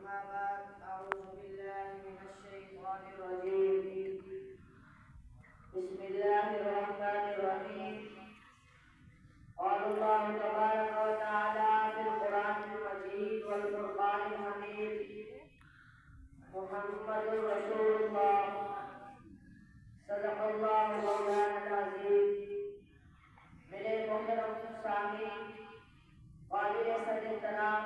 أما بعد أعوذ بالله من الشيطان الرجيم بسم الله الرحمن الرحيم قال الله تبارك وتعالى في القرآن المجيد والفرقان الحميد محمد رسول الله صدق الله مولانا العظيم میرے محترم سامعین قابل صد احترام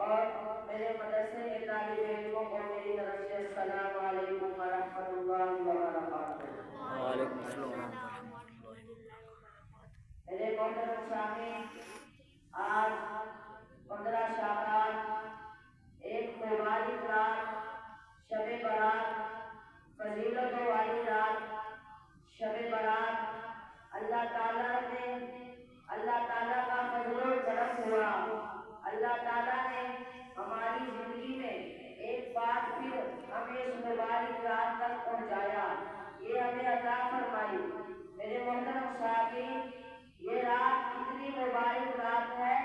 اور میرے مدرسے کے طالب علموں کو میری طرف سے السلام علیکم ورحمۃ اللہ وبرکاتہ۔ وعلیکم السلام ورحمۃ اللہ وبرکاتہ۔ میرے محترم سامعین، آج 15 شعبان، ایک مبارک رات، شب برات، فضیلتوں والی رات، شب برات، اللہ تعالیٰ کا فضل و کرم ہوا۔ اللہ تعالیٰ نے ہماری زندگی میں ایک بار پھر ہمیں اس مبارک رات تک پہنچایا، یہ ہمیں عطا فرمائی۔ میرے محترم سامعین، یہ رات اتنی مبارک رات ہے،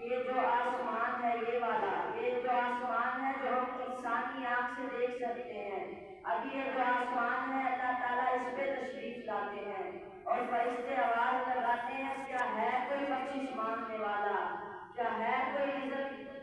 یہ جو آسمان ہے، یہ جو آسمان ہے جو ہم انسانی آنکھ سے دیکھ سکتے ہیں، اب یہ جو آسمان ہے اللہ تعالیٰ اس پہ تشریف لاتے ہیں اور فرشتے آواز لگاتے ہیں، کیا ہے کوئی بخشش مانگنے والا، کیا ہے کوئی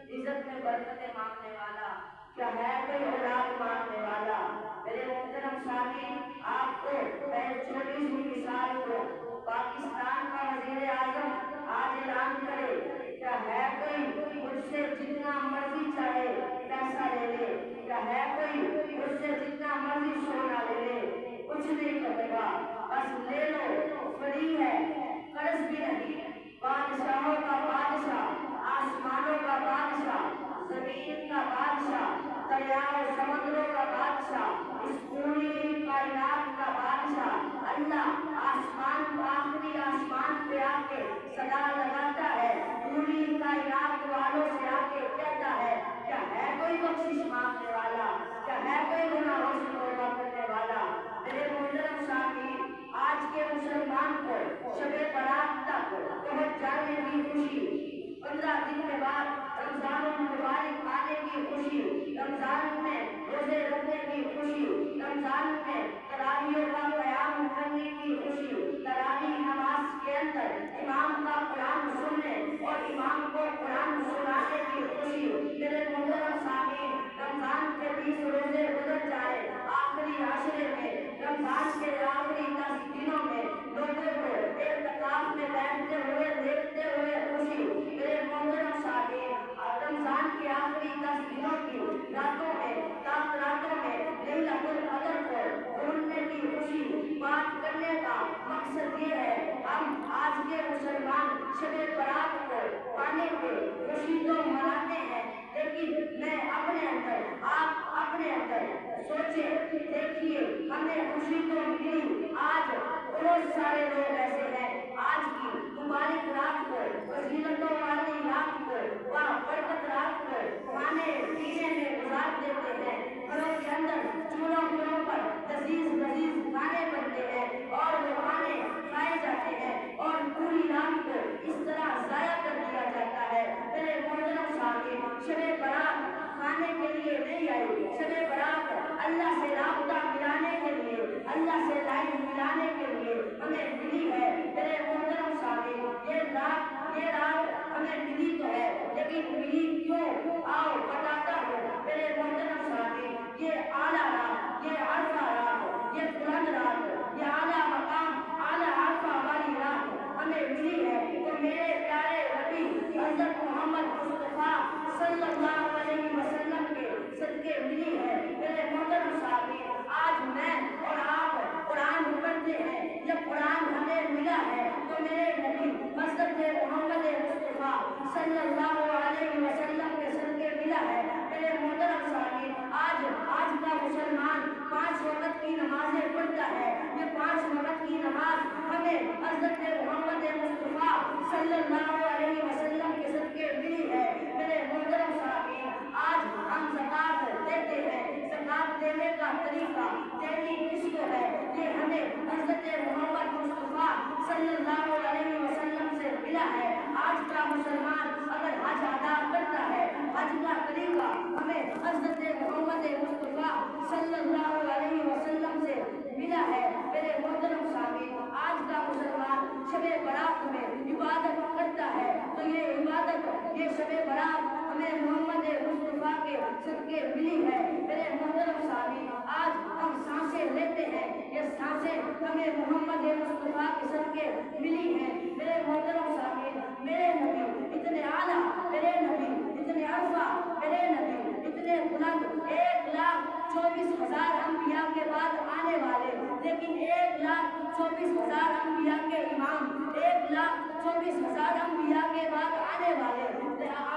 عزت میں برکتیں مانگنے والا، کیا ہے کوئی اولاد مانگنے والا۔ میرے محترم سامعین، آپ کو میں چھوٹی سی مثال کو، پاکستان کا وزیر اعظم آج اعلان کرے، کیا ہے کوئی مجھ سے جتنا مرضی چاہے پیسہ لے لے، کیا ہے کوئی مجھ سے جتنا مرضی سونا لے لے، کچھ نہیں کرے گا، بس لے لو، فری ہے، قرض بھی نہیں۔ بادشاہوں کا بادشاہ، آسمانوں کا بادشاہ، زمین کا بادشاہ، دریاؤں سمندروں کا بادشاہ، اس پوری کائنات کا بادشاہ اللہ آخری آسمان پہ آ کے صدا لگاتا ہے، پوری کائنات والوں سے آ کے کہتا ہے، کیا ہے کوئی بخشش مانگنے والا، کیا ہے کوئی گناہوں سے توبہ کرنے والا۔ میرے محترم سامعین، آج کے مسلمان کو شب برات تک پہنچ جانے کی خوشی، 15 دن کے بعد رمضان المبارک آنے کی خوشی، رمضان میں روزے رکھنے کی خوشی، رمضان میں تراویح کا قیام کرنے کی خوشی، تراویح نماز کے اندر امام کا قرآن سننے اور امام کو قرآن سنانے کی خوشی۔ میرے محترم سامعین، رمضان کے 20 روزے گزر جائے، آخری عشرے میں، رمضان کے آخری 10 دنوں میں لوگوں کو اعتکاف میں بیٹھتے ہوئے دیکھتے ہوئے خوشی۔ میرے محترم سامعین، رمضان کے آخری 10 دنوں کی راتوں میں لیلۃ القدر کو ڈھونڈنے کی خوشی۔ بات کرنے کا مقصد یہ ہے، ہم آج کے مسلمان شب برات کو پانے کے خوشی تو مناتے ہیں، لیکن میں اپنے اندر، آپ اپنے اندر سوچیں، دیکھیے، ہمیں خوشی تو ملی، آج بہت سارے لوگ ایسے ہیں آج کی مبارک رات کو، فضیلتوں والی رات کو، برکت رات کو کھانے پینے میں گزار دیتے ہیں، گھروں کے اندر چولہوں پر لذیذ کھانے بنتے ہیں اور وہ کھانے کھائے جاتے ہیں اور پوری رات کو اس طرح ضائع کر دیا جاتا ہے۔ میرے محترم سامعین، شب برات کھانے کے لیے نہیں آئی، شب برات اللہ سے رابطہ ملانے کے لیے، اللہ سے لائن ملانے کے لیے ہمیں ملی ہے۔ میرے محترم سامعین، یہ رات ہمیں ملی تو ہے، لیکن ملی کیوں؟ آؤ بتاتا ہوں۔ میرے محترم سامعین، یہ اعلیٰ رات، یہ عرفہ رات، یہ بلند رات، یہ اعلیٰ مقام، اعلیٰ عرفہ والی رات ہمیں ملی ہے، تو میرے پیارے نبی حضرت محمد مصطفیٰ صلی اللہ علیہ وسلم کے صدقے ملی ہے۔ میرے محترم سامعین، آج میں اور آپ قرآن پڑھتے ہیں، جب قرآن ہمیں ملا ہے تو میرے نبی حضرت محمد مصطفیٰ صلی اللہ علیہ وسلم کے صدقے ملا ہے۔ میرے محترم سامعین، آج کا مسلمان 5 وقت کی نمازیں پڑھتا ہے، یہ 5 وقت کی نماز ہمیں حضرت محمد مصطفیٰ صلی اللہ علیہ وسلم کے صدقے ملی ہے۔ میرے محترم سامعین، آج ہم زکوٰۃ دیتے ہیں، زکوٰۃ دینے کا طریقہ دینی کس کو ہے، یہ ہمیں حضرت محمد مصطفیٰ صلی اللہ علیہ وسلم سے ملا ہے۔ آج کا مسلمان اگر حج ادا کرتا ہے، حج کا طریقہ हमें हज़रत मोहम्मद मुस्तफ़ा सल्लल्लाहु अलैहि वसल्लम से मिला है। मेरे मोहतरम सामीन, आज का मुसलमान शबे बारात में इबादत करता है, तो ये इबादत, ये शबे बारात हमें मोहम्मद मुस्तफ़ा के सदके मिली है। मेरे मोहतरम सामीन, आज हम सांसें लेते हैं, ये सांसें हमें मोहम्मद मुस्तफ़ा के सदके मिली हैं। मेरे मोहतरम सामीन, मेरे नबी इतने आला, मेरे नबी इतने अरफा, मेरे नबी इतने बुलंद, 1,24,000 अंबिया के बाद आने वाले, लेकिन 1,24,000 अंबिया के इमाम, 1,24,000 अंबिया के बाद आने वाले,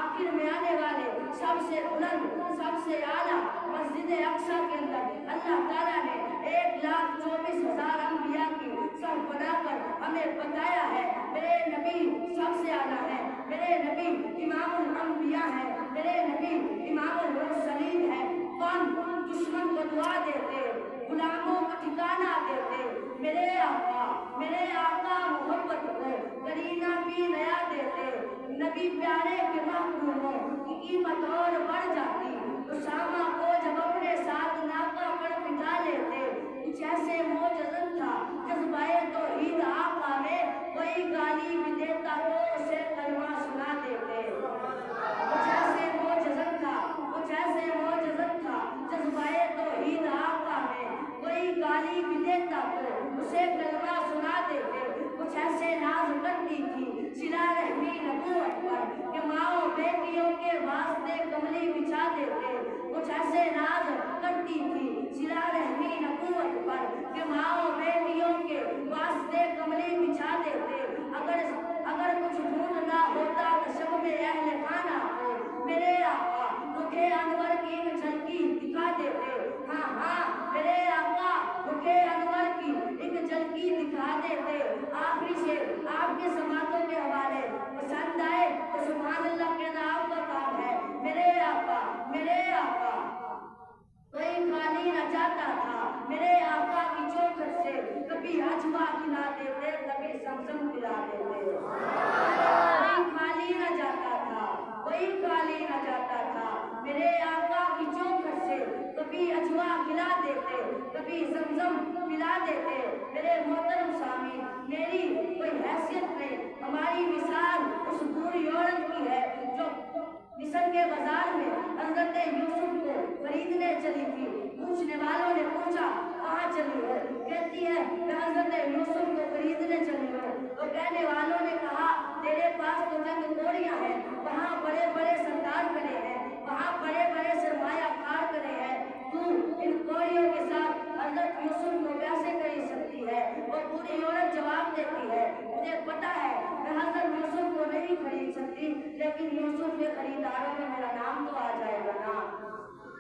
आखिर में आने वाले सबसे बुलंद, सबसे आला मस्जिद अक्सा के अंदर अल्लाह ताला ने 1,24,000 अंबिया की सब बनाकर हमें बताया है। मेरे नबी सबसे आला है, मेरे नबी इमामुल अंबिया है, मेरे नबी इमामुल मुरसलीन है। कौन दुश्मन को दुआ देते, गुलामों को ठिकाना देते, मेरे आका मोहब्बत को करीना भी नया देते। नबी प्यारे के महबूबों की कीमत और बढ़ जाती, उसामा को जब अपने साथ नाका पर बिठा लेते। कुछ ऐसे मोजज़न था जज्बाए तौहीद आका में, कोई गाली भी देता तो उसे कलमा सुना देते। कुछ ऐसे मोजज़न था, कुछ ऐसे मोजज़न था जज्बाए तौहीद आका में, कोई गाली भी देता तो उसे कलमा सुना देते। कुछ ऐसे नाज करती थी सिला रहमी नबूवत पर कि माओ बेटियों के वास्ते कमली बिछा देते। कुछ ऐसे नाज करती थी सिला रहमी नबूवत पर कि माओ बेटियों के वास्ते कमली बिछा देते। अगर कुछ ढूंढना होता तो शब में अहले खाना को, मेरे आका रुखे अनवर की एक झलकी दिखा देते। हाँ, मेरे आका रुखे अनवर की एक झलकी दिखा देते। आखिरी से आपके समातों के हवाले पसंद आए तो सुभान अल्लाह कहना आपका काम है। मेरे आका कोई खाली न जाता था, मेरे आका की चौखट से कभी अजवा खिला देते, कभी समसम पिला देते। कोई खाली न जाता था, कोई खाली न जाता था, मेरे आका की चौखट से कभी अजवा खिला देते, कभी समसम पिला देते। मेरे मोहतरम सामीन, मेरी कोई हैसियत नहीं, हमारी मिसाल उस बूढ़ी औरत की है जो मिस्र के बाजार में हज़रत यूसुफ को खरीदने चली थी। पूछने वालों ने पूछा कहाँ चली हो? कहती है मैं हज़रत यूसुफ को खरीदने चली हूँ। तो कहने वालों ने कहा तेरे पास तो जंग कोड़ियाँ हैं, वहाँ बड़े बड़े सरदार खड़े हैं, वहाँ बड़े बड़े सरमायाकार खड़े हैं, तू इन कोड़ियों के साथ हज़रत यूसुफ को कैसे खरीद सकती है? वो पूरी औरत जवाब देती है मुझे पता है मैं हज़रत यूसुफ को नहीं खरीद सकती, लेकिन यूसुफ के खरीदारों में मेरा नाम तो आ जाएगा ना।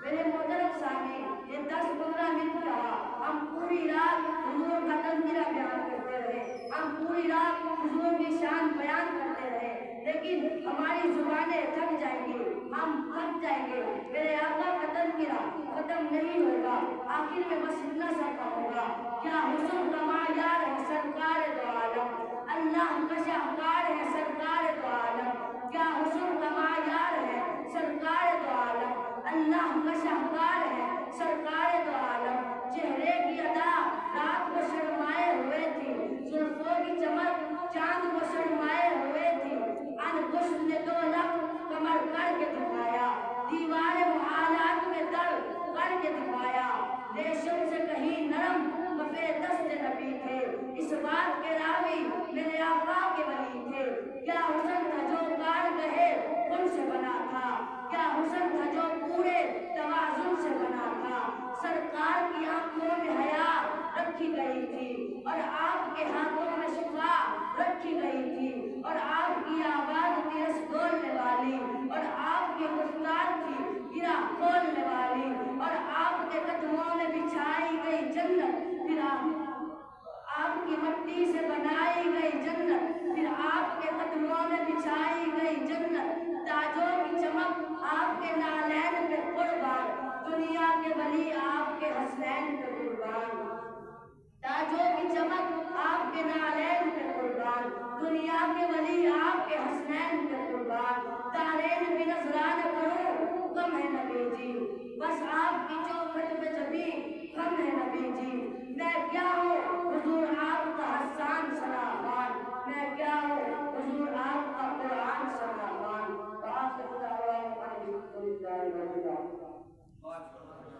मेरे मोहतरम सामीन, ये 10-15 मिनट कहा, हम पूरी रात हुजूर का तज़किरा बयान करते रहे, हम पूरी रात हुजूर की शान बयान करते रहे, लेकिन हमारी जुबानें थक जाएंगी, हम थक जाएंगे। मेरे आका का तज़किरा खत्म नहीं होगा। आखिर में बस इतना सा कहूँगा, क्या हुस्न का मायार है सरकार दो आलम, अल्लाह का शाहकार है सरकार दो आलम। क्या हुस्न का मायार है सरकार दो आलम, अल्लाह का शाहकार है सरकार दो आलम। चेहरे की अदा रात को शर्माए हुए थी, जुल्फों की चमक चांद को शर्माए हुए थी। अनगुश्त ने 2 लाख कमर करके दिखाया, दीवार मुहालात में दर करके दिखाया। रेशम से कहीं नरम कफे दस्त नबी थे, इस बात के रावी मेरे आका के वली थे। क्या हुस्न था जो कार गहे उन से बना था, क्या हुस्न था जो पूरे तवाज़ुन से बना था। सरकार की आंखों में हया रखी गई थी और आपके हाथों में शिफा रखी गई थी, और आपकी आवाज थी रस बोलने वाली, और आपकी गुफ्तार थी गिरा खोलने वाली, और आपके कदमों में बिछाई गई जन्नत, फिर आपकी मिट्टी से बनाई गई जन्नत, फिर आपके कदमों में बिछाई गई जन्नत। ताजों की चमक आपके नालैन पे कुर्बान, दुनिया के वली आपके हसनैन पे कुर्बान। ताजों की चमक आपके नालैन पे कुर्बान, दुनिया के वली आपके हसनैन पे कुर्बान। तारेन भी नजरान करूं कम है नबी دعا چھوڑا